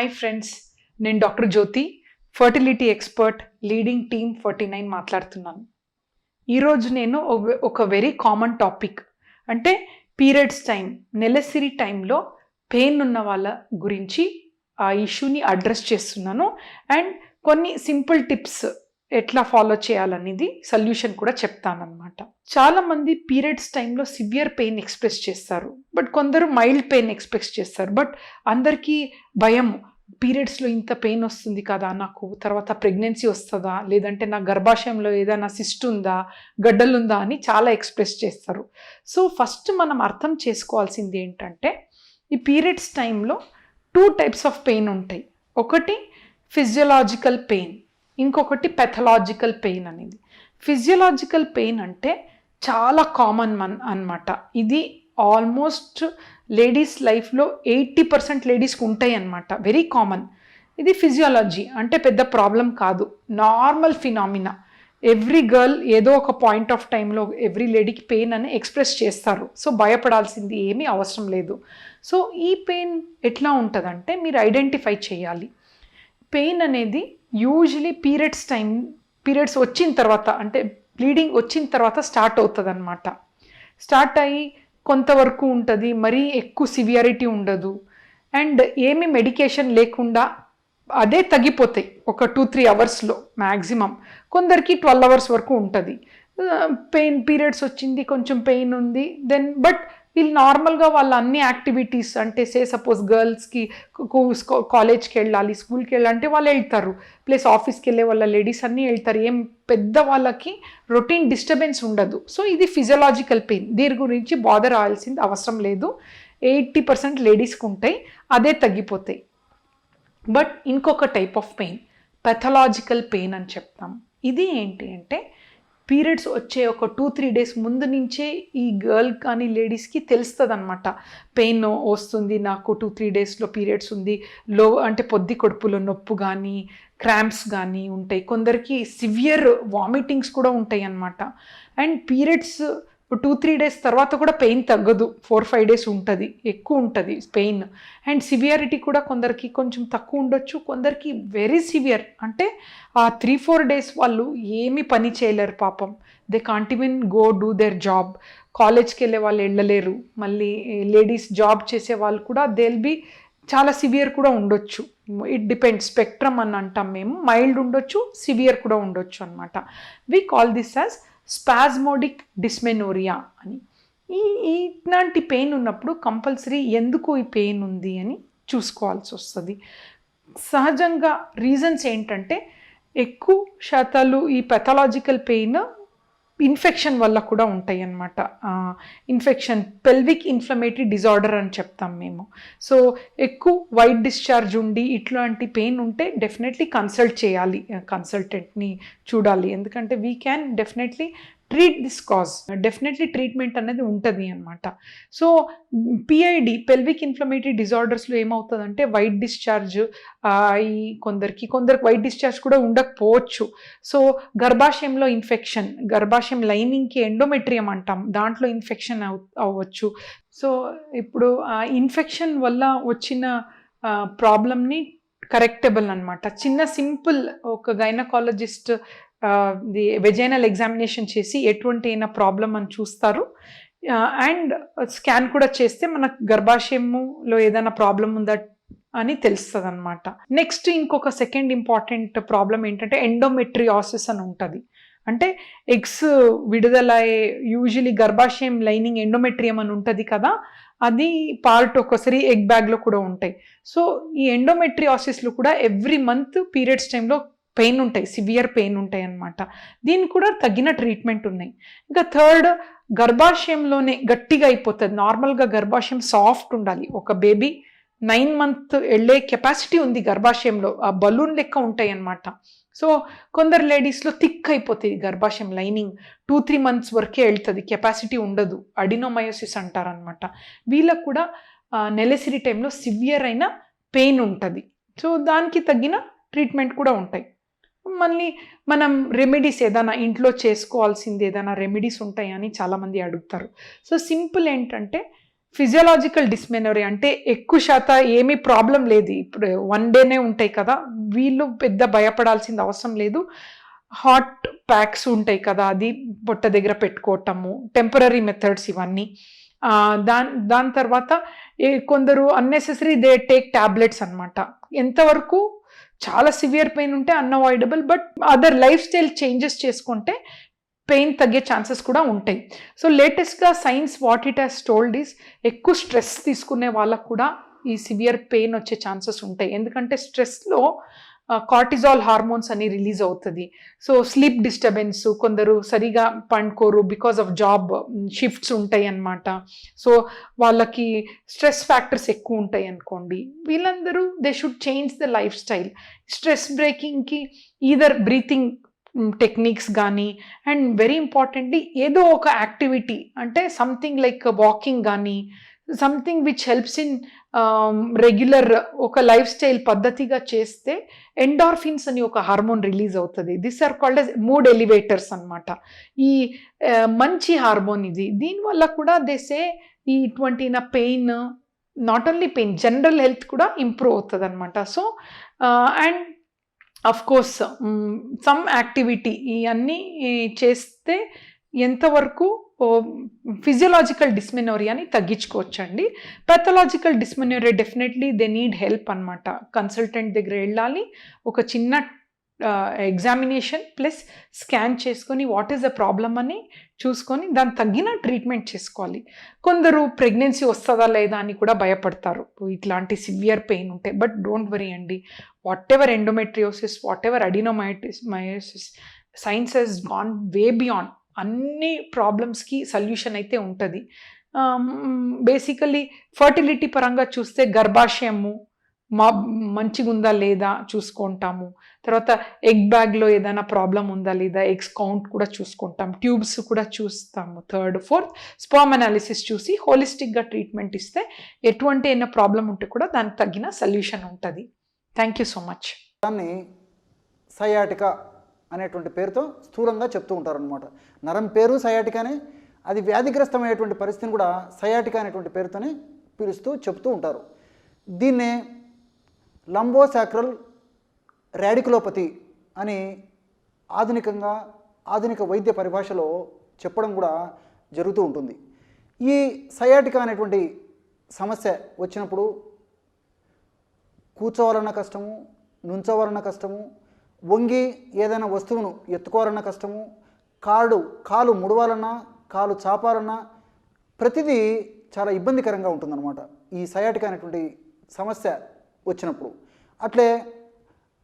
Hi friends, నేను doctor జ్యోతి, fertility expert, leading team 49 మాట్లాడుతున్నాను. ఈరోజు నేను ఒక వెరీ కామన్ టాపిక్ అంటే పీరియడ్స్ టైం, నెలసరి టైంలో పెయిన్ ఉన్న వాళ్ళ గురించి ఆ ఇష్యూని అడ్రస్ చేస్తున్నాను. అండ్ కొన్ని సింపుల్ టిప్స్ ఎట్లా ఫాలో చేయాలనేది సొల్యూషన్ కూడా చెప్తానన్నమాట. చాలామంది పీరియడ్స్ టైంలో సివియర్ పెయిన్ ఎక్స్ప్రెస్ చేస్తారు, బట్ కొందరు మైల్డ్ పెయిన్ ఎక్స్ప్రెస్ చేస్తారు. బట్ అందరికీ భయం, పీరియడ్స్లో ఇంత పెయిన్ వస్తుంది కదా, నాకు తర్వాత ప్రెగ్నెన్సీ వస్తుందా, లేదంటే నా గర్భాశయంలో ఏదైనా సిస్ట్ ఉందా, గడ్డలుందా అని చాలా ఎక్స్ప్రెస్ చేస్తారు. సో ఫస్ట్ మనం అర్థం చేసుకోవాల్సింది ఏంటంటే, ఈ పీరియడ్స్ టైంలో 2 టైప్స్ ఆఫ్ పెయిన్ ఉంటాయి. ఒకటి ఫిజియోలాజికల్ పెయిన్, ఇంకొకటి పెథలాజికల్ పెయిన్ అనేది. ఫిజియోలాజికల్ పెయిన్ అంటే చాలా కామన్ అన్నమాట. ఇది ఆల్మోస్ట్ లేడీస్ లైఫ్లో 80% లేడీస్కి ఉంటాయి అన్నమాట, వెరీ కామన్. ఇది ఫిజియాలజీ అంటే పెద్ద ప్రాబ్లం కాదు, నార్మల్ ఫినామినా. ఎవ్రీ గర్ల్ ఏదో ఒక పాయింట్ ఆఫ్ టైంలో ఎవ్రీ లేడీకి పెయిన్ అని ఎక్స్ప్రెస్ చేస్తారు. సో భయపడాల్సింది ఏమీ అవసరం లేదు. సో ఈ పెయిన్ ఎట్లా ఉంటుందంటే మీరు ఐడెంటిఫై చేయాలి. పెయిన్ అనేది యూజువలీ పీరియడ్స్ వచ్చిన తర్వాత, అంటే బ్లీడింగ్ వచ్చిన తర్వాత స్టార్ట్ అవుతుంది అన్నమాట. స్టార్ట్ అయ్యి కొంతవరకు ఉంటుంది, మరీ ఎక్కువ సివియారిటీ ఉండదు. అండ్ ఏమి మెడికేషన్ లేకుండా అదే తగ్గిపోతాయి ఒక 2-3 అవర్స్లో మ్యాక్సిమం. కొందరికి 12 అవర్స్ వరకు ఉంటుంది పీరియడ్స్ వచ్చింది, కొంచెం పెయిన్ ఉంది, దెన్ బట్ వీళ్ళు నార్మల్గా వాళ్ళ అన్ని యాక్టివిటీస్, అంటే సపోజ్ గర్ల్స్కి కాలేజ్కి వెళ్ళాలి, స్కూల్కి వెళ్ళాలంటే వాళ్ళు వెళ్తారు, ప్లస్ ఆఫీస్కి వెళ్ళే వాళ్ళ లేడీస్ అన్నీ వెళ్తారు. ఏం పెద్ద వాళ్ళకి రొటీన్ డిస్టర్బెన్స్ ఉండదు. సో ఇది ఫిజియోలాజికల్ పెయిన్, దీని గురించి బాదర్ అవ్వాల్సింది అవసరం లేదు. 80% లేడీస్కి ఉంటాయి, అదే తగ్గిపోతాయి. బట్ ఇంకొక type of pain pathological pain అని చెప్తాం. ఇది ఏంటి అంటే పీరియడ్స్ వచ్చే ఒక 2-3 డేస్ ముందు నుంచే ఈ గర్ల్ కానీ లేడీస్కి తెలుస్తుంది అనమాట. పెయిన్ వస్తుంది, నాకు 2-3 డేస్లో పీరియడ్స్ ఉంది, అంటే పొద్దు కడుపులో నొప్పు కానీ క్రాంప్స్ కానీ ఉంటాయి. కొందరికి సివియర్ వామిటింగ్స్ కూడా ఉంటాయి అన్నమాట. అండ్ పీరియడ్స్ 2-3 డేస్ తర్వాత కూడా పెయిన్ తగ్గదు, 4-5 డేస్ ఉంటుంది, ఎక్కువ ఉంటుంది పెయిన్. అండ్ సివియారిటీ కూడా కొందరికి కొంచెం తక్కువ ఉండొచ్చు, కొందరికి వెరీ సివియర్, అంటే ఆ 3-4 డేస్ వాళ్ళు ఏమీ పని చేయలేరు పాపం. They can't even go do their job. కాలేజ్కి వెళ్ళే వాళ్ళు వెళ్ళలేరు, మళ్ళీ లేడీస్ జాబ్ చేసే వాళ్ళు కూడా థేల్ బి చాలా సివియర్ కూడా ఉండొచ్చు. ఇట్ డిపెండ్స్, స్పెక్ట్రమ్ అని అంటాం మేము. మైల్డ్ ఉండొచ్చు, సివియర్ కూడా ఉండొచ్చు అనమాట. We call this as spasmodic dysmenorrhoea అని. ఇట్లాంటి పెయిన్ ఉన్నప్పుడు కంపల్సరీ ఎందుకు ఈ పెయిన్ ఉంది అని చూసుకోవాల్సి వస్తుంది. సహజంగా రీజన్స్ ఏంటంటే ఎక్కువ శాతాలు ఈ పెథలాజికల్ పెయిన్ ఇన్ఫెక్షన్ వల్ల కూడా ఉంటాయి అన్నమాట. ఇన్ఫెక్షన్, పెల్విక్ ఇన్ఫ్లమేటరీ డిజార్డర్ అని చెప్తాం మేము. సో ఎక్కువ వైట్ డిశ్చార్జ్ ఉండి ఇట్లాంటి పెయిన్ ఉంటే డెఫినెట్లీ కన్సల్ట్ చేయాలి, కన్సల్టెంట్ని చూడాలి. ఎందుకంటే we can definitely treat this cause, definitely treatment అనేది ఉంటుంది అనమాట. సో పిఐడి, పెల్విక్ ఇన్ఫ్లమేటరీ డిజార్డర్స్లో ఏమవుతుందంటే వైట్ డిశ్చార్జ్ కొందరికి వైట్ డిశ్చార్జ్ కూడా ఉండకపోవచ్చు. సో గర్భాశయంలో ఇన్ఫెక్షన్, గర్భాశయం లైనింగ్కి ఎండోమెట్రియం అంటాం, దాంట్లో ఇన్ఫెక్షన్ అవ్వచ్చు. సో ఇప్పుడు ఆ ఇన్ఫెక్షన్ వల్ల వచ్చిన ప్రాబ్లమ్ని కరెక్టబుల్ అనమాట. చిన్న సింపుల్ ఒక గైనకాలజిస్ట్ వెజైనల్ ఎగ్జామినేషన్ చేసి ఎటువంటి అయినా ప్రాబ్లం అని చూస్తారు. అండ్ స్కాన్ కూడా చేస్తే మనకు గర్భాశయంలో ఏదైనా ప్రాబ్లం ఉందా అని తెలుస్తుంది అనమాట. నెక్స్ట్ ఇంకొక సెకండ్ ఇంపార్టెంట్ ప్రాబ్లం ఏంటంటే ఎండోమెట్రియాసిస్ అని ఉంటుంది. అంటే ఎగ్స్ విడుదలయ్యే యూజువలీ గర్భాశయం లైనింగ్ ఎండోమెట్రియం అని ఉంటుంది కదా, అది పార్ట్ ఒకసారి ఎగ్ బ్యాగ్లో కూడా ఉంటాయి. సో ఈ ఎండోమెట్రియాసిస్లో కూడా ఎవ్రీ మంత్ పీరియడ్స్ టైంలో పెయిన్ ఉంటాయి, సివియర్ పెయిన్ ఉంటాయి అన్నమాట. దీనికి కూడా తగిన ట్రీట్మెంట్ ఉన్నాయి. ఇంకా థర్డ్, గర్భాశయంలోనే గట్టిగా అయిపోతుంది. నార్మల్గా గర్భాశయం సాఫ్ట్ ఉండాలి. ఒక బేబీ 9 months వెళ్ళే కెపాసిటీ ఉంది గర్భాశయంలో, ఆ బలూన్ లెక్క ఉంటాయి అన్నమాట. సో కొందరు లేడీస్లో థిక్ అయిపోతుంది గర్భాశయం లైనింగ్, 2-3 months వరకే వెళ్తుంది, కెపాసిటీ ఉండదు, అడినోమయోసిస్ అంటారనమాట. వీళ్ళకు కూడా నెలసరి టైంలో సివియర్ అయిన పెయిన్ ఉంటుంది. సో దానికి తగిన ట్రీట్మెంట్ కూడా ఉంటాయి. మళ్ళీ మనం రెమెడీస్ ఏదైనా ఇంట్లో చేసుకోవాల్సింది ఏదైనా రెమెడీస్ ఉంటాయని చాలామంది అడుగుతారు. సో సింపుల్ ఏంటంటే ఫిజియోలాజికల్ డిస్మెనరీ అంటే ఎక్కువ శాతం ఏమీ ప్రాబ్లం లేదు, ఇప్పుడు 1 డేనే ఉంటాయి కదా, వీళ్ళు పెద్ద భయపడాల్సిన అవసరం లేదు. హాట్ ప్యాక్స్ ఉంటాయి కదా, అది పొట్ట దగ్గర పెట్టుకోవటము, టెంపరరీ మెథడ్స్ ఇవన్నీ. దాని తర్వాత కొందరు అన్నెసెసరీ దే టేక్ టాబ్లెట్స్ అనమాట. ఎంతవరకు చాలా సివియర్ పెయిన్ ఉంటే unavoidable, but other life style changes చేసుకుంటే పెయిన్ తగ్గే ఛాన్సెస్ కూడా ఉంటాయి. సో లేటెస్ట్గా science what it has told is ఎక్కువ స్ట్రెస్ తీసుకునే వాళ్ళకు కూడా ఈ సివియర్ పెయిన్ వచ్చే ఛాన్సెస్ ఉంటాయి. ఎందుకంటే స్ట్రెస్లో కార్టిజాల్ హార్మోన్స్ అని రిలీజ్ అవుతుంది. సో స్లీప్ డిస్టర్బెన్స్, కొందరు సరిగా పండుకోరు బికాస్ ఆఫ్ జాబ్ షిఫ్ట్స్ ఉంటాయి అన్నమాట. సో వాళ్ళకి స్ట్రెస్ ఫ్యాక్టర్స్ ఎక్కువ ఉంటాయి అనుకోండి, వీళ్ళందరూ they should change the lifestyle. Stress బ్రేకింగ్కి ఈదర్ బ్రీతింగ్ టెక్నిక్స్ కానీ, అండ్ వెరీ ఇంపార్టెంట్లీ ఏదో ఒక యాక్టివిటీ అంటే సంథింగ్ లైక్ వాకింగ్ కానీ, something which helps in regular ఒక లైఫ్ స్టైల్ పద్ధతిగా చేస్తే ఎండార్ఫిన్స్ అని ఒక హార్మోన్ రిలీజ్ అవుతుంది. This are called as mood elevators అనమాట. ఈ మంచి హార్మోన్ ఇది. దీనివల్ల కూడా దేసే ఈ ఇటువంటి pain, not only pain, general health కూడా ఇంప్రూవ్ అవుతుంది అనమాట. So and of course some activity ఇవన్నీ చేస్తే ఎంతవరకు ఫిజియలాజికల్ డిస్మెనోరియాని తగ్గించుకోవచ్చండి. Pathological dysmenorrhoea definitely they need help అనమాట. కన్సల్టెంట్ దగ్గర వెళ్ళాలి, ఒక చిన్న ఎగ్జామినేషన్ ప్లస్ స్కాన్ చేసుకొని వాట్ ఈస్ ద ప్రాబ్లమ్ అని చూసుకొని దానికి తగ్గిన ట్రీట్మెంట్ చేసుకోవాలి. కొందరు ప్రెగ్నెన్సీ వస్తుందా లేదా అని కూడా భయపడతారు ఇట్లాంటి సివియర్ పెయిన్ ఉంటే. బట్ డోంట్ వరీ అండి, whatever endometriosis, whatever adenomyosis, science has gone way beyond. అన్ని ప్రాబ్లమ్స్కి సొల్యూషన్ అయితే ఉంటుంది. బేసికలీ ఫర్టిలిటీ పరంగా చూస్తే గర్భాశయము మంచిగా ఉందా లేదా చూసుకుంటాము. తర్వాత ఎగ్ బ్యాగ్లో ఏదైనా ప్రాబ్లం ఉందా లేదా, ఎగ్స్ కౌంట్ కూడా చూసుకుంటాం, ట్యూబ్స్ కూడా చూస్తాము. 3rd, 4th స్పర్మ్ అనాలిసిస్ చూసి హోలిస్టిక్గా ట్రీట్మెంట్ ఇస్తే ఎటువంటి అయినా ప్రాబ్లం ఉంటే కూడా దానికి తగిన సొల్యూషన్ ఉంటుంది. Thank you so much. దాన్ని సయాటికా అనేటువంటి పేరుతో స్థూలంగా చెప్తూ ఉంటారనమాట. నరం పేరు సయాటికానే, అది వ్యాధిగ్రస్తమైనటువంటి పరిస్థితిని కూడా సయాటికా అనేటువంటి పేరుతోనే పిలుస్తూ చెప్తూ ఉంటారు. దీన్నే లంబోసాక్రల్ రాడికులోపతి అని ఆధునిక వైద్య పరిభాషలో చెప్పడం కూడా జరుగుతూ ఉంటుంది. ఈ సయాటికా అనేటువంటి సమస్య వచ్చినప్పుడు కూర్చోవాలన్న కష్టము, నుంచోవాలన్న కష్టము, వంగి ఏదైనా వస్తువును ఎత్తుకోవాలన్న కష్టము, కాలు ముడవాలన్నా, కాలు చాపాలన్నా ప్రతిదీ చాలా ఇబ్బందికరంగా ఉంటుందన్నమాట ఈ సయాటికా అనేటువంటి సమస్య వచ్చినప్పుడు. అట్లే